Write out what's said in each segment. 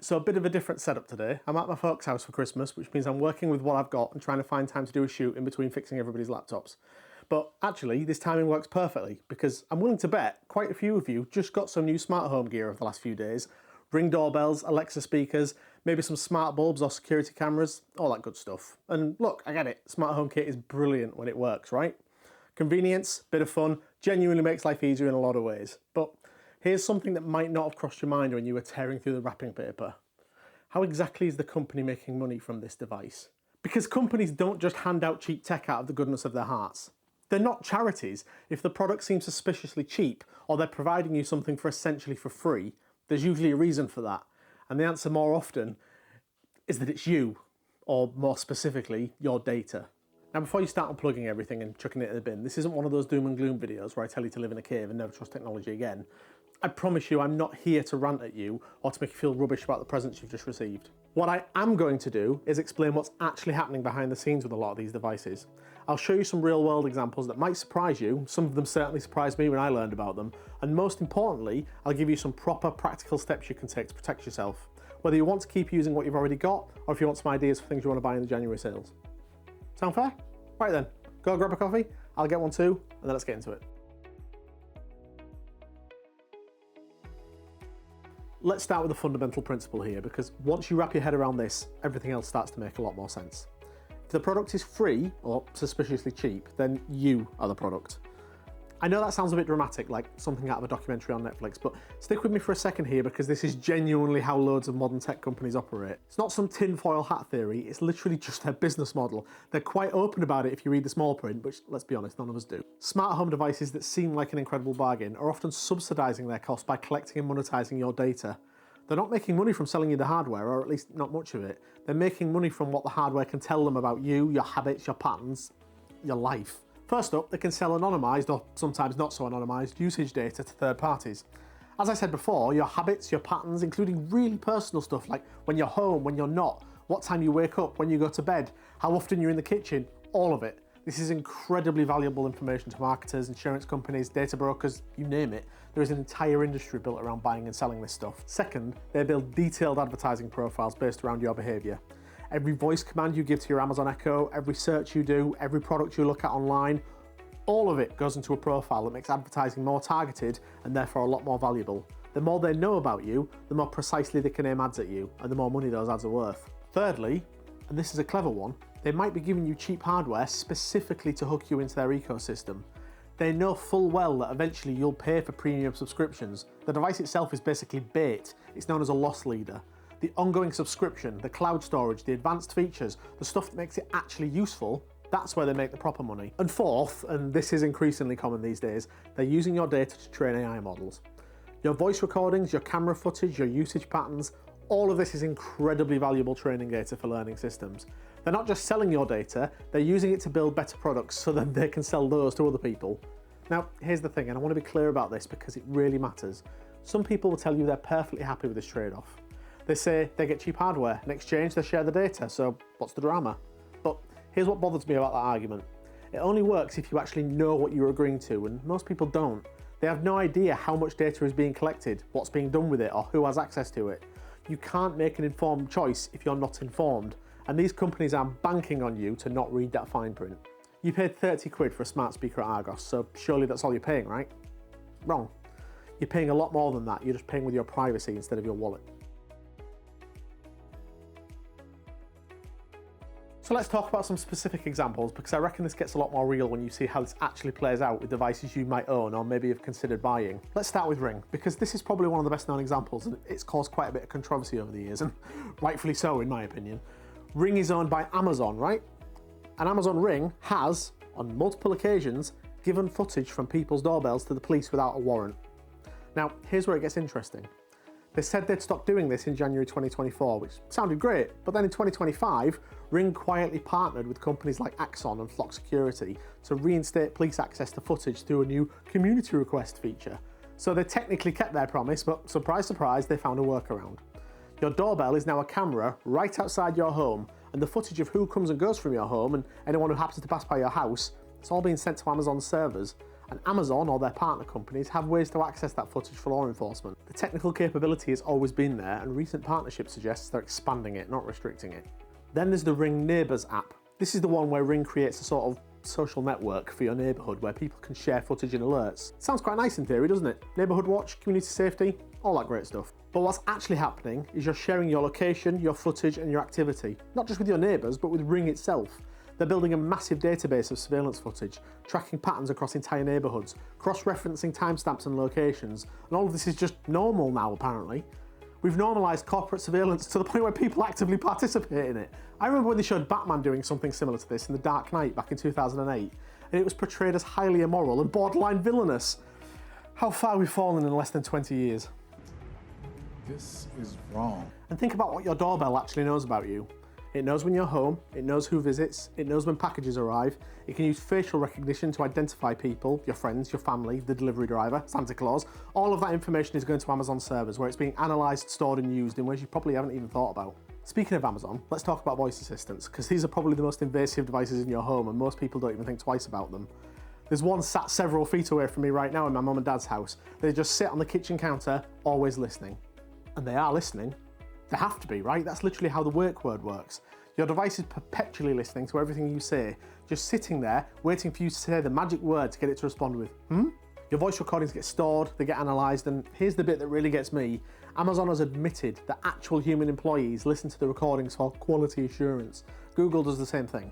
So a bit of a different setup today. I'm at my folks' house for Christmas, which means I'm working with what I've got and trying to find time to do a shoot in between fixing everybody's laptops. But actually, this timing works perfectly because I'm willing to bet quite a few of you just got some new smart home gear over the last few days. Ring doorbells, Alexa speakers, maybe some smart bulbs or security cameras, all that good stuff. And look, I get it, smart home kit is brilliant when it works, right? Convenience, bit of fun, genuinely makes life easier in a lot of ways. But here's something that might not have crossed your mind when you were tearing through the wrapping paper. How exactly is the company making money from this device? Because companies don't just hand out cheap tech out of the goodness of their hearts. They're not charities. If the product seems suspiciously cheap, or they're providing you something for essentially for free, there's usually a reason for that. And the answer more often is that it's you, or more specifically, your data. Now, before you start unplugging everything and chucking it in the bin, this isn't one of those doom and gloom videos where I tell you to live in a cave and never trust technology again. I promise you I'm not here to rant at you or to make you feel rubbish about the presents you've just received. What I am going to do is explain what's actually happening behind the scenes with a lot of these devices. I'll show you some real world examples that might surprise you, some of them certainly surprised me when I learned about them, and most importantly, I'll give you some proper practical steps you can take to protect yourself, whether you want to keep using what you've already got, or if you want some ideas for things you want to buy in the January sales. Sound fair? Right then, go grab a coffee, I'll get one too, and then let's get into it. Let's start with the fundamental principle here, because once you wrap your head around this, everything else starts to make a lot more sense. If the product is free or suspiciously cheap, then you are the product. I know that sounds a bit dramatic, like something out of a documentary on Netflix, but stick with me for a second here because this is genuinely how loads of modern tech companies operate. It's not some tinfoil hat theory, it's literally just their business model. They're quite open about it if you read the small print, which, let's be honest, none of us do. Smart home devices that seem like an incredible bargain are often subsidising their cost by collecting and monetising your data. They're not making money from selling you the hardware, or at least not much of it. They're making money from what the hardware can tell them about you, your habits, your patterns, your life. First up, they can sell anonymised, or sometimes not so anonymised, usage data to third parties. As I said before, your habits, your patterns, including really personal stuff like when you're home, when you're not, what time you wake up, when you go to bed, how often you're in the kitchen, all of it. This is incredibly valuable information to marketers, insurance companies, data brokers, you name it. There is an entire industry built around buying and selling this stuff. Second, they build detailed advertising profiles based around your behaviour. Every voice command you give to your Amazon Echo, every search you do, every product you look at online, all of it goes into a profile that makes advertising more targeted and therefore a lot more valuable. The more they know about you, the more precisely they can aim ads at you, and the more money those ads are worth. Thirdly, and this is a clever one, they might be giving you cheap hardware specifically to hook you into their ecosystem. They know full well that eventually you'll pay for premium subscriptions. The device itself is basically bait. It's known as a loss leader. The ongoing subscription, the cloud storage, the advanced features, the stuff that makes it actually useful, that's where they make the proper money. And fourth, and this is increasingly common these days, they're using your data to train AI models. Your voice recordings, your camera footage, your usage patterns, all of this is incredibly valuable training data for learning systems. They're not just selling your data, they're using it to build better products so that they can sell those to other people. Now, here's the thing, and I want to be clear about this because it really matters. Some people will tell you they're perfectly happy with this trade-off. They say they get cheap hardware, in exchange they share the data, so what's the drama? But here's what bothers me about that argument. It only works if you actually know what you're agreeing to, and most people don't. They have no idea how much data is being collected, what's being done with it, or who has access to it. You can't make an informed choice if you're not informed, and these companies are banking on you to not read that fine print. You paid 30 quid for a smart speaker at Argos, so surely that's all you're paying, right? Wrong. You're paying a lot more than that, you're just paying with your privacy instead of your wallet. So let's talk about some specific examples because I reckon this gets a lot more real when you see how this actually plays out with devices you might own or maybe have considered buying. Let's start with Ring, because this is probably one of the best known examples and it's caused quite a bit of controversy over the years, and rightfully so in my opinion. Ring is owned by Amazon, right? And Amazon Ring has, on multiple occasions, given footage from people's doorbells to the police without a warrant. Now, here's where it gets interesting. They said they'd stop doing this in January 2024, which sounded great, but then in 2025, Ring quietly partnered with companies like Axon and Flock Security to reinstate police access to footage through a new community request feature. So they technically kept their promise, but surprise, surprise, they found a workaround. Your doorbell is now a camera right outside your home, and the footage of who comes and goes from your home and anyone who happens to pass by your house, it's all being sent to Amazon's servers. And Amazon or their partner companies have ways to access that footage for law enforcement. The technical capability has always been there, and recent partnership suggests they're expanding it, not restricting it. Then there's the Ring Neighbours app. This is the one where Ring creates a sort of social network for your neighbourhood where people can share footage and alerts. Sounds quite nice in theory, doesn't it? Neighbourhood watch, community safety, all that great stuff. But what's actually happening is you're sharing your location, your footage and your activity, not just with your neighbours, but with Ring itself. They're building a massive database of surveillance footage, tracking patterns across entire neighbourhoods, cross-referencing timestamps and locations, and all of this is just normal now, apparently. We've normalised corporate surveillance to the point where people actively participate in it. I remember when they showed Batman doing something similar to this in The Dark Knight back in 2008, and it was portrayed as highly immoral and borderline villainous. How far we've fallen in less than 20 years. This is wrong. And think about what your doorbell actually knows about you. It knows when you're home, it knows who visits, it knows when packages arrive, it can use facial recognition to identify people, your friends, your family, the delivery driver, Santa Claus. All of that information is going to Amazon servers where it's being analysed, stored and used in ways you probably haven't even thought about. Speaking of Amazon, let's talk about voice assistants, because these are probably the most invasive devices in your home and most people don't even think twice about them. There's one sat several feet away from me right now in my mum and dad's house. They just sit on the kitchen counter, always listening. And they are listening. They have to be, right? That's literally how the work word works. Your device is perpetually listening to everything you say, just sitting there, waiting for you to say the magic word to get it to respond with, Your voice recordings get stored, they get analysed, and here's the bit that really gets me. Amazon has admitted that actual human employees listen to the recordings for quality assurance. Google does the same thing.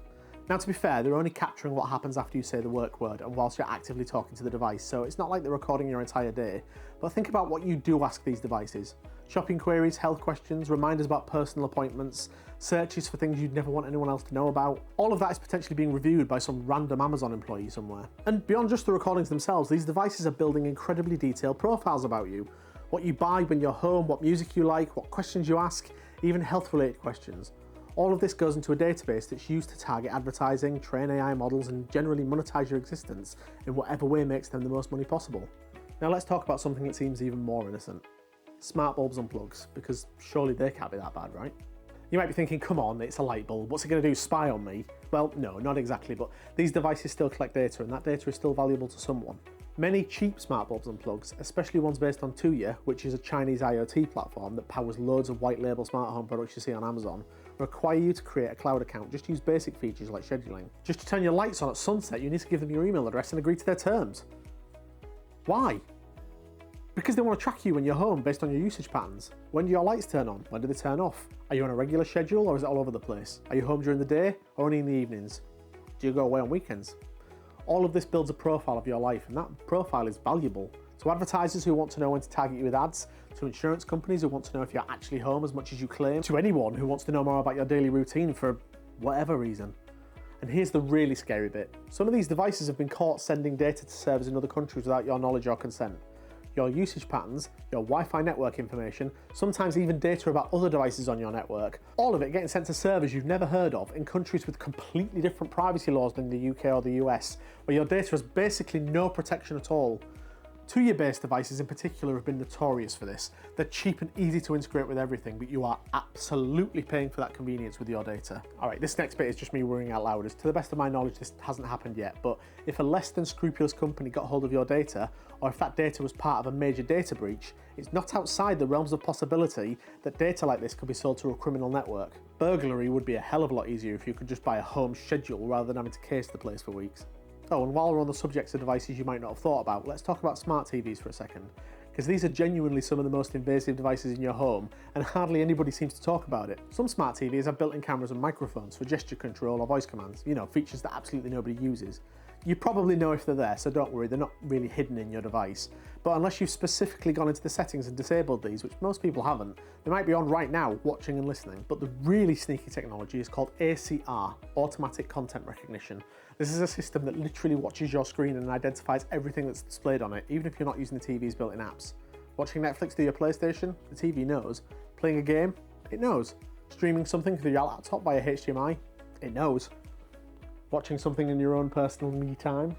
Now, to be fair, they're only capturing what happens after you say the work word and whilst you're actively talking to the device, so it's not like they're recording your entire day. But think about what you do ask these devices. Shopping queries, health questions, reminders about personal appointments, searches for things you'd never want anyone else to know about. All of that is potentially being reviewed by some random Amazon employee somewhere. And beyond just the recordings themselves, these devices are building incredibly detailed profiles about you. What you buy when you're home, what music you like, what questions you ask, even health-related questions. All of this goes into a database that's used to target advertising, train AI models, and generally monetize your existence in whatever way makes them the most money possible. Now let's talk about something that seems even more innocent. Smart bulbs and plugs, because surely they can't be that bad, right? You might be thinking, come on, it's a light bulb, what's it going to do, spy on me? Well, no, not exactly, but these devices still collect data, and that data is still valuable to someone. Many cheap smart bulbs and plugs, especially ones based on Tuya, which is a Chinese IoT platform that powers loads of white label smart home products you see on Amazon, require you to create a cloud account. Just use basic features like scheduling. Just to turn your lights on at sunset, you need to give them your email address and agree to their terms. Why? Because they want to track you when you're home based on your usage patterns. When do your lights turn on? When do they turn off? Are you on a regular schedule or is it all over the place? Are you home during the day or only in the evenings? Do you go away on weekends? All of this builds a profile of your life, and that profile is valuable to advertisers who want to know when to target you with ads, to insurance companies who want to know if you're actually home as much as you claim, to anyone who wants to know more about your daily routine for whatever reason. And here's the really scary bit. Some of these devices have been caught sending data to servers in other countries without your knowledge or consent. Your usage patterns, your Wi-Fi network information, sometimes even data about other devices on your network, all of it getting sent to servers you've never heard of in countries with completely different privacy laws than the UK or the US, where your data has basically no protection at all. Tuya-based devices in particular have been notorious for this. They're cheap and easy to integrate with everything, but you are absolutely paying for that convenience with your data. All right, this next bit is just me worrying out loud. As to the best of my knowledge, this hasn't happened yet, but if a less than scrupulous company got hold of your data, or if that data was part of a major data breach, it's not outside the realms of possibility that data like this could be sold to a criminal network. Burglary would be a hell of a lot easier if you could just buy a home schedule rather than having to case the place for weeks. Oh, and while we're on the subject of devices you might not have thought about, let's talk about smart TVs for a second, because these are genuinely some of the most invasive devices in your home, and hardly anybody seems to talk about it. Some smart TVs have built-in cameras and microphones for gesture control or voice commands, you know, features that absolutely nobody uses. You probably know if they're there, so don't worry, they're not really hidden in your device. But unless you've specifically gone into the settings and disabled these, which most people haven't, they might be on right now, watching and listening. But the really sneaky technology is called ACR, Automatic Content Recognition. This is a system that literally watches your screen and identifies everything that's displayed on it, even if you're not using the TV's built-in apps. Watching Netflix through your PlayStation, the TV knows. Playing a game, it knows. Streaming something through your laptop via HDMI, it knows. Watching something in your own personal me time,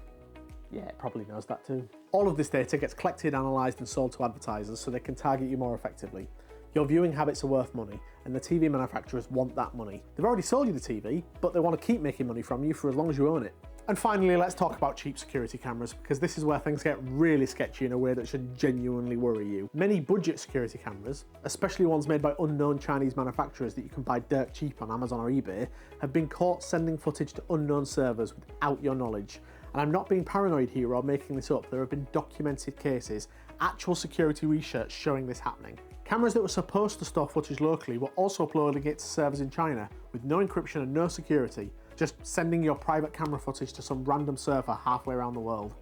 yeah, it probably knows that too. All of this data gets collected, analysed and sold to advertisers so they can target you more effectively. Your viewing habits are worth money, and the TV manufacturers want that money. They've already sold you the TV, but they want to keep making money from you for as long as you own it. And finally, let's talk about cheap security cameras, because this is where things get really sketchy in a way that should genuinely worry you. Many budget security cameras, especially ones made by unknown Chinese manufacturers that you can buy dirt cheap on Amazon or eBay, have been caught sending footage to unknown servers without your knowledge. And I'm not being paranoid here or making this up, there have been documented cases, actual security research showing this happening. Cameras that were supposed to store footage locally were also uploading it to servers in China with no encryption and no security, just sending your private camera footage to some random server halfway around the world.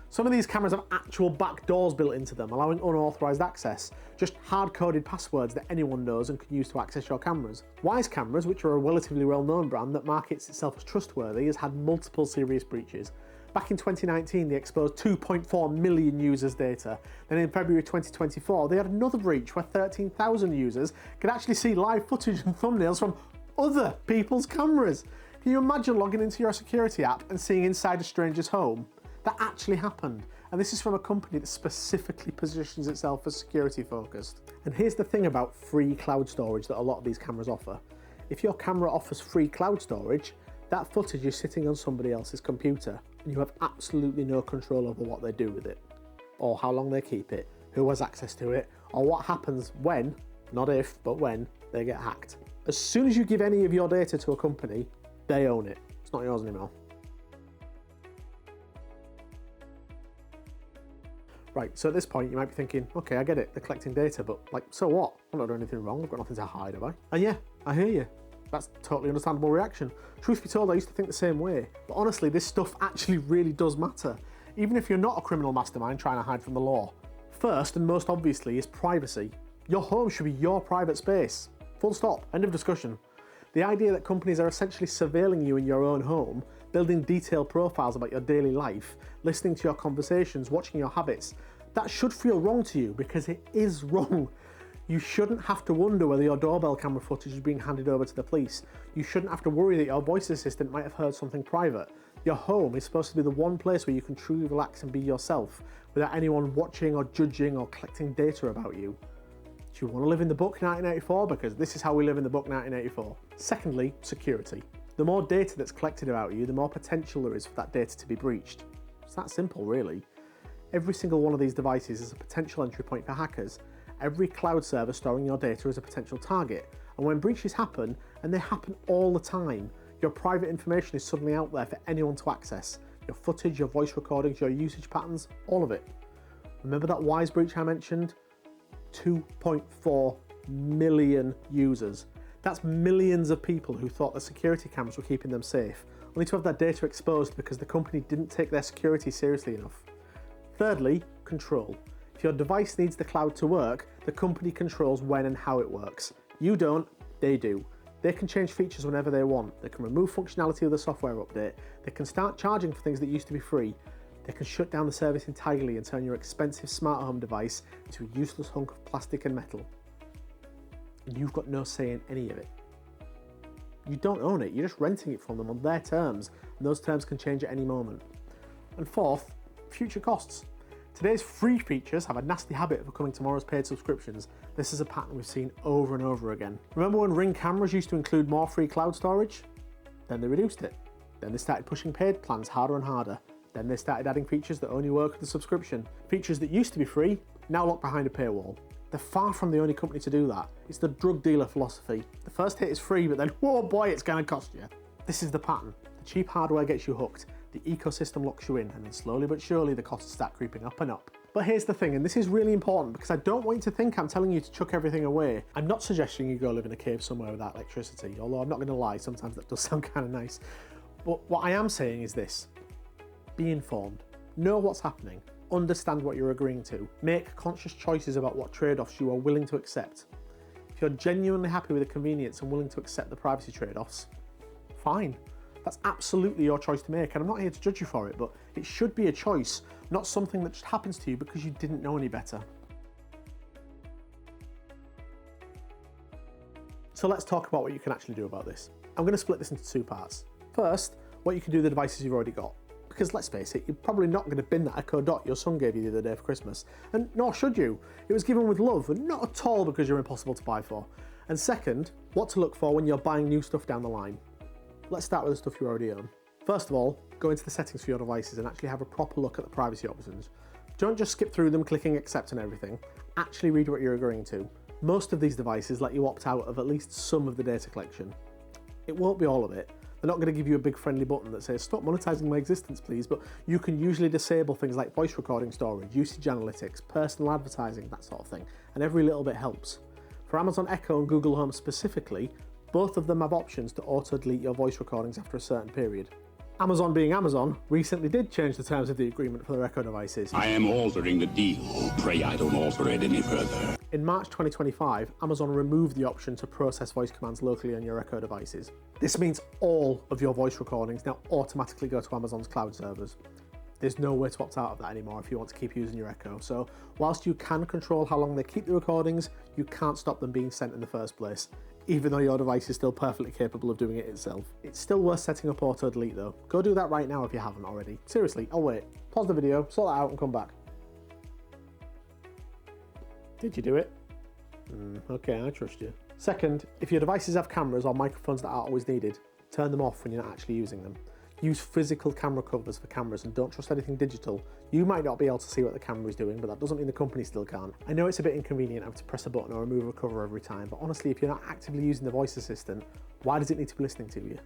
Some of these cameras have actual back doors built into them, allowing unauthorized access, just hard-coded passwords that anyone knows and can use to access your cameras. Wise Cameras, which are a relatively well-known brand that markets itself as trustworthy, has had multiple serious breaches. Back in 2019, they exposed 2.4 million users' data. Then in February 2024, they had another breach where 13,000 users could actually see live footage and thumbnails from other people's cameras. Can you imagine logging into your security app and seeing inside a stranger's home? That actually happened. And this is from a company that specifically positions itself as security focused. And here's the thing about free cloud storage that a lot of these cameras offer. If your camera offers free cloud storage, that footage is sitting on somebody else's computer, and you have absolutely no control over what they do with it, or how long they keep it, who has access to it, or what happens when, not if, but when, they get hacked. As soon as you give any of your data to a company, they own it. It's not yours anymore. Right, so at this point you might be thinking, okay, I get it, they're collecting data, but like, so what? I'm not doing anything wrong, I've got nothing to hide, have I? And yeah, I hear you. That's a totally understandable reaction. Truth be told, I used to think the same way. But honestly, this stuff actually really does matter. Even if you're not a criminal mastermind trying to hide from the law. First, and most obviously, is privacy. Your home should be your private space. Full stop. End of discussion. The idea that companies are essentially surveilling you in your own home, building detailed profiles about your daily life, listening to your conversations, watching your habits, that should feel wrong to you, because it is wrong. You shouldn't have to wonder whether your doorbell camera footage is being handed over to the police. You shouldn't have to worry that your voice assistant might have heard something private. Your home is supposed to be the one place where you can truly relax and be yourself, without anyone watching or judging or collecting data about you. Do you want to live in the book 1984? Because this is how we live in the book 1984. Secondly, security. The more data that's collected about you, the more potential there is for that data to be breached. It's that simple, really. Every single one of these devices is a potential entry point for hackers. Every cloud server storing your data is a potential target, and when breaches happen, and they happen all the time, your private information is suddenly out there for anyone to access. Your footage, your voice recordings, your usage patterns, all of it. Remember that Wise breach I mentioned? 2.4 million users. That's millions of people who thought the security cameras were keeping them safe, only to have their data exposed because the company didn't take their security seriously enough. Thirdly, control. If your device needs the cloud to work, the company controls when and how it works. You don't, they do. They can change features whenever they want. They can remove functionality with a software update. They can start charging for things that used to be free. They can shut down the service entirely and turn your expensive smart home device into a useless hunk of plastic and metal. And you've got no say in any of it. You don't own it, you're just renting it from them on their terms, and those terms can change at any moment. And fourth, future costs. Today's free features have a nasty habit of becoming tomorrow's paid subscriptions. This is a pattern we've seen over and over again. Remember when Ring cameras used to include more free cloud storage? Then they reduced it. Then they started pushing paid plans harder and harder. Then they started adding features that only work with a subscription. Features that used to be free, now locked behind a paywall. They're far from the only company to do that. It's the drug dealer philosophy. The first hit is free, but then, whoa boy, it's gonna cost you. This is the pattern. The cheap hardware gets you hooked. The ecosystem locks you in, and then slowly but surely the costs start creeping up and up. But here's the thing, and this is really important because I don't want you to think I'm telling you to chuck everything away. I'm not suggesting you go live in a cave somewhere without electricity, although I'm not going to lie, sometimes that does sound kind of nice. But what I am saying is this: be informed, know what's happening, understand what you're agreeing to, make conscious choices about what trade-offs you are willing to accept. If you're genuinely happy with the convenience and willing to accept the privacy trade-offs, fine. That's absolutely your choice to make, and I'm not here to judge you for it, but it should be a choice, not something that just happens to you because you didn't know any better. So let's talk about what you can actually do about this. I'm going to split this into two parts. First, what you can do with the devices you've already got. Because let's face it, you're probably not going to bin that Echo Dot your son gave you the other day for Christmas, and nor should you. It was given with love, and not at all because you're impossible to buy for. And second, what to look for when you're buying new stuff down the line. Let's start with the stuff you already own. First of all, go into the settings for your devices and actually have a proper look at the privacy options. Don't just skip through them clicking accept and everything. Actually read what you're agreeing to. Most of these devices let you opt out of at least some of the data collection. It won't be all of it. They're not going to give you a big friendly button that says stop monetizing my existence please, but you can usually disable things like voice recording storage, usage analytics, personal advertising, that sort of thing, and every little bit helps. For Amazon Echo and Google Home specifically, both of them have options to auto-delete your voice recordings after a certain period. Amazon being Amazon, recently did change the terms of the agreement for their Echo devices. I am altering the deal. Pray I don't alter it any further. In March 2025, Amazon removed the option to process voice commands locally on your Echo devices. This means all of your voice recordings now automatically go to Amazon's cloud servers. There's no way to opt out of that anymore if you want to keep using your Echo. So whilst you can control how long they keep the recordings, you can't stop them being sent in the first place, even though your device is still perfectly capable of doing it itself. It's still worth setting up auto delete though. Go do that right now if you haven't already. Seriously, I'll wait. Pause the video, sort that out and come back. Did you do it? Okay, I trust you. Second, if your devices have cameras or microphones that aren't always needed, turn them off when you're not actually using them. Use physical camera covers for cameras and don't trust anything digital. You might not be able to see what the camera is doing, but that doesn't mean the company still can't. I know it's a bit inconvenient having to press a button or remove a cover every time, but honestly, if you're not actively using the voice assistant, why does it need to be listening to you?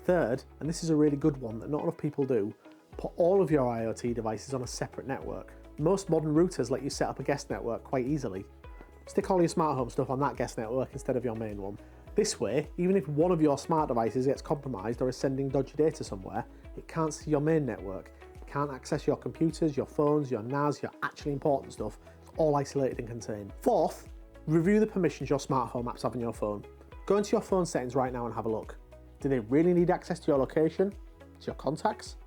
Third, and this is a really good one that not enough people do, put all of your IoT devices on a separate network. Most modern routers let you set up a guest network quite easily. Stick all your smart home stuff on that guest network instead of your main one. This way, even if one of your smart devices gets compromised or is sending dodgy data somewhere, it can't see your main network. It can't access your computers, your phones, your NAS, your actually important stuff. It's all isolated and contained. Fourth, review the permissions your smart home apps have on your phone. Go into your phone settings right now and have a look. Do they really need access to your location? To your contacts?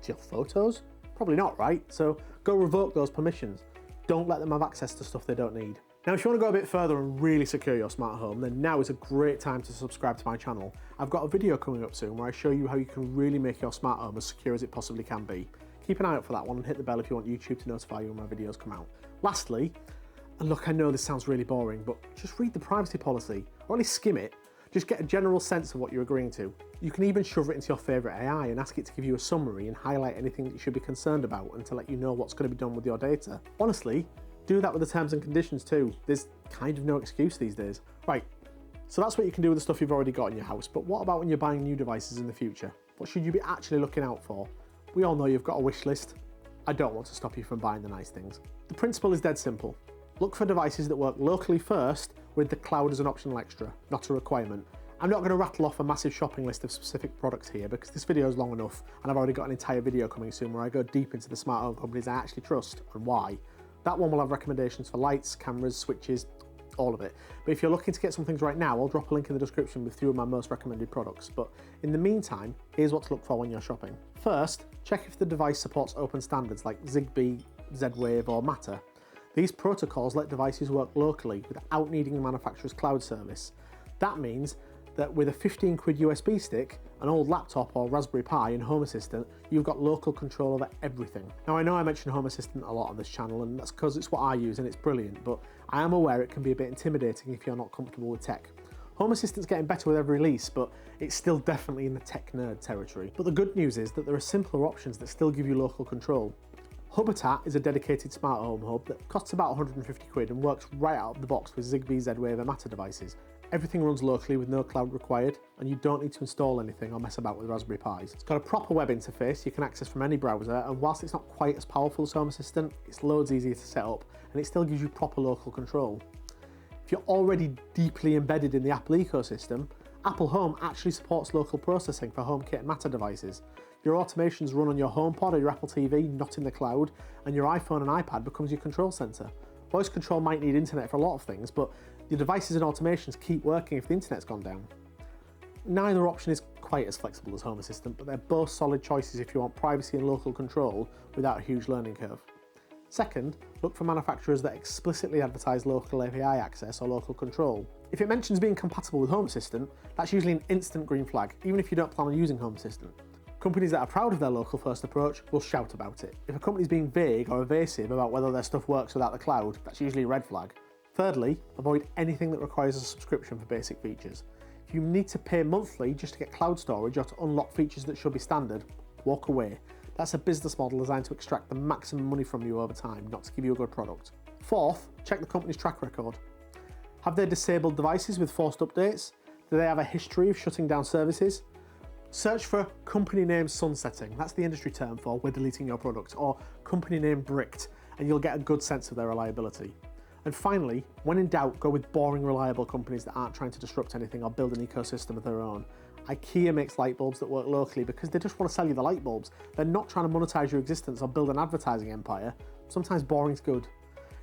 To your photos? Probably not, right? So go revoke those permissions. Don't let them have access to stuff they don't need. Now, if you want to go a bit further and really secure your smart home, then now is a great time to subscribe to my channel. I've got a video coming up soon where I show you how you can really make your smart home as secure as it possibly can be. Keep an eye out for that one and hit the bell if you want YouTube to notify you when my videos come out. Lastly, and look, I know this sounds really boring, but just read the privacy policy, or at least skim it. Just get a general sense of what you're agreeing to. You can even shove it into your favourite AI and ask it to give you a summary and highlight anything that you should be concerned about and to let you know what's going to be done with your data. Honestly, do that with the terms and conditions too. There's kind of no excuse these days. Right, so that's what you can do with the stuff you've already got in your house, but what about when you're buying new devices in the future? What should you be actually looking out for? We all know you've got a wish list. I don't want to stop you from buying the nice things. The principle is dead simple. Look for devices that work locally first with the cloud as an optional extra, not a requirement. I'm not going to rattle off a massive shopping list of specific products here because this video is long enough and I've already got an entire video coming soon where I go deep into the smart home companies I actually trust and why. That one will have recommendations for lights, cameras, switches, all of it. But if you're looking to get some things right now, I'll drop a link in the description with a few of my most recommended products. But in the meantime, here's what to look for when you're shopping. First, check if the device supports open standards like Zigbee, Z-Wave or Matter. These protocols let devices work locally without needing the manufacturer's cloud service. That means that with a 15 quid USB stick, an old laptop or Raspberry Pi and Home Assistant, you've got local control over everything. Now I know I mention Home Assistant a lot on this channel and that's because it's what I use and it's brilliant, but I am aware it can be a bit intimidating if you're not comfortable with tech. Home Assistant's getting better with every release, but it's still definitely in the tech nerd territory. But the good news is that there are simpler options that still give you local control. Hubitat is a dedicated smart home hub that costs about 150 quid and works right out of the box with Zigbee, Z-Wave and Matter devices. Everything runs locally with no cloud required, and you don't need to install anything or mess about with Raspberry Pis. It's got a proper web interface you can access from any browser, and whilst it's not quite as powerful as Home Assistant, it's loads easier to set up, and it still gives you proper local control. If you're already deeply embedded in the Apple ecosystem, Apple Home actually supports local processing for HomeKit and Matter devices. Your automations run on your HomePod or your Apple TV, not in the cloud, and your iPhone and iPad becomes your control center. Voice control might need internet for a lot of things, but your devices and automations keep working if the internet's gone down. Neither option is quite as flexible as Home Assistant, but they're both solid choices if you want privacy and local control without a huge learning curve. Second, look for manufacturers that explicitly advertise local API access or local control. If it mentions being compatible with Home Assistant, that's usually an instant green flag, even if you don't plan on using Home Assistant. Companies that are proud of their local first approach will shout about it. If a company's being vague or evasive about whether their stuff works without the cloud, that's usually a red flag. Thirdly, avoid anything that requires a subscription for basic features. If you need to pay monthly just to get cloud storage or to unlock features that should be standard, walk away. That's a business model designed to extract the maximum money from you over time, not to give you a good product. Fourth, check the company's track record. Have they disabled devices with forced updates? Do they have a history of shutting down services? Search for company name sunsetting, that's the industry term for we're deleting your product, or company name bricked, and you'll get a good sense of their reliability. And finally, when in doubt, go with boring, reliable companies that aren't trying to disrupt anything or build an ecosystem of their own. IKEA makes light bulbs that work locally because they just want to sell you the light bulbs. They're not trying to monetize your existence or build an advertising empire. Sometimes boring's good.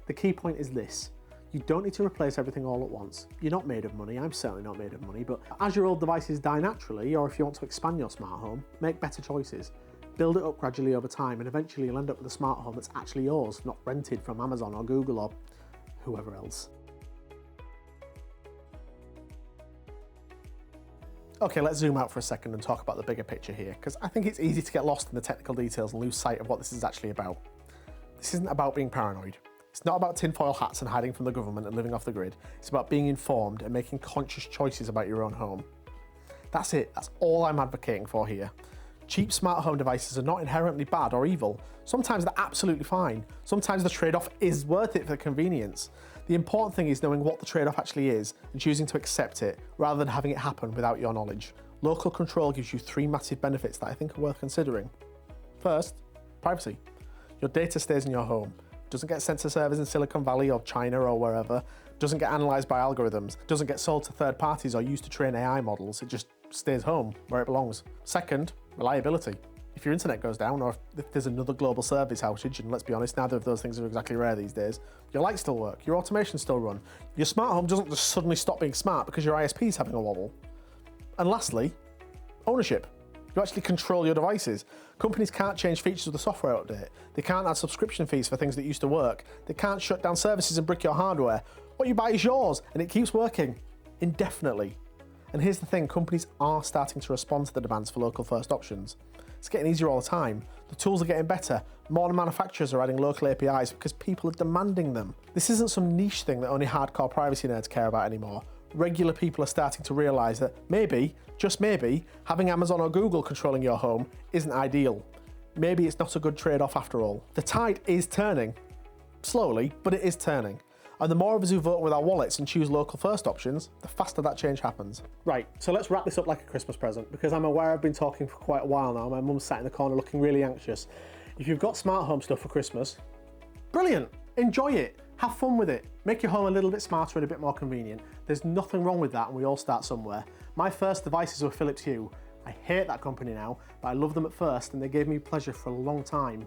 The key point is this. You don't need to replace everything all at once. You're not made of money, I'm certainly not made of money, but as your old devices die naturally, or if you want to expand your smart home, make better choices. Build it up gradually over time, and eventually you'll end up with a smart home that's actually yours, not rented from Amazon or Google or whoever else. Okay, let's zoom out for a second and talk about the bigger picture here, because I think it's easy to get lost in the technical details and lose sight of what this is actually about. This isn't about being paranoid. It's not about tinfoil hats and hiding from the government and living off the grid. It's about being informed and making conscious choices about your own home. That's it, that's all I'm advocating for here. Cheap smart home devices are not inherently bad or evil. Sometimes they're absolutely fine. Sometimes the trade-off is worth it for convenience. The important thing is knowing what the trade-off actually is and choosing to accept it rather than having it happen without your knowledge. Local control gives you 3 massive benefits that I think are worth considering. First, privacy. Your data stays in your home. Doesn't get sent to servers in Silicon Valley or China or wherever, doesn't get analysed by algorithms, doesn't get sold to third parties or used to train AI models, it just stays home where it belongs. Second, reliability. If your internet goes down or if there's another global service outage, and let's be honest, neither of those things are exactly rare these days, your lights still work, your automation still run, your smart home doesn't just suddenly stop being smart because your ISP is having a wobble. And lastly, ownership. You actually control your devices. Companies can't change features of the software update. They can't add subscription fees for things that used to work. They can't shut down services and brick your hardware. What you buy is yours, and it keeps working indefinitely. And here's the thing, companies are starting to respond to the demands for local first options. It's getting easier all the time. The tools are getting better. Modern manufacturers are adding local APIs because people are demanding them. This isn't some niche thing that only hardcore privacy nerds care about anymore. Regular people are starting to realise that maybe, just maybe, having Amazon or Google controlling your home isn't ideal. Maybe it's not a good trade-off after all. The tide is turning. Slowly, but it is turning. And the more of us who vote with our wallets and choose local first options, the faster that change happens. Right, so let's wrap this up like a Christmas present, because I'm aware I've been talking for quite a while now. My mum's sat in the corner looking really anxious. If you've got smart home stuff for Christmas, brilliant, enjoy it. Have fun with it. Make your home a little bit smarter and a bit more convenient. There's nothing wrong with that, and we all start somewhere. My first devices were Philips Hue. I hate that company now, but I loved them at first and they gave me pleasure for a long time.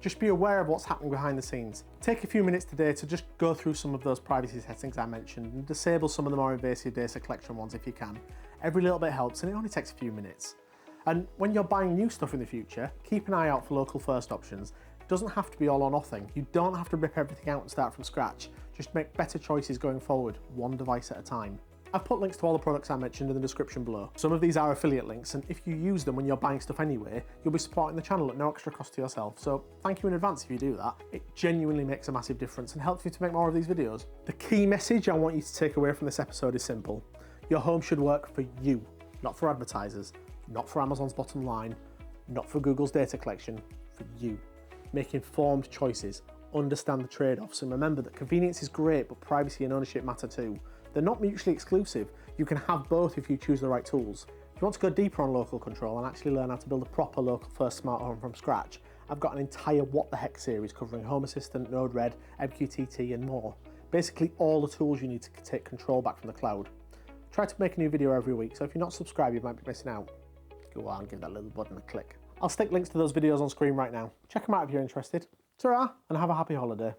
Just be aware of what's happening behind the scenes. Take a few minutes today to just go through some of those privacy settings I mentioned and disable some of the more invasive data collection ones if you can. Every little bit helps and it only takes a few minutes. And when you're buying new stuff in the future, keep an eye out for local first options. It doesn't have to be all or nothing. You don't have to rip everything out and start from scratch. Just make better choices going forward, one device at a time. I've put links to all the products I mentioned in the description below. Some of these are affiliate links, and if you use them when you're buying stuff anyway, you'll be supporting the channel at no extra cost to yourself. So thank you in advance if you do that. It genuinely makes a massive difference and helps me to make more of these videos. The key message I want you to take away from this episode is simple. Your home should work for you, not for advertisers, not for Amazon's bottom line, not for Google's data collection, for you. Make informed choices, understand the trade-offs, and remember that convenience is great, but privacy and ownership matter too. They're not mutually exclusive. You can have both if you choose the right tools. If you want to go deeper on local control and actually learn how to build a proper local first smart home from scratch, I've got an entire What the Heck series covering Home Assistant, Node-RED, MQTT and more. Basically all the tools you need to take control back from the cloud. I try to make a new video every week, so if you're not subscribed you might be missing out. Go on, give that little button a click. I'll stick links to those videos on screen right now. Check them out if you're interested. Ta-ra, and have a happy holiday.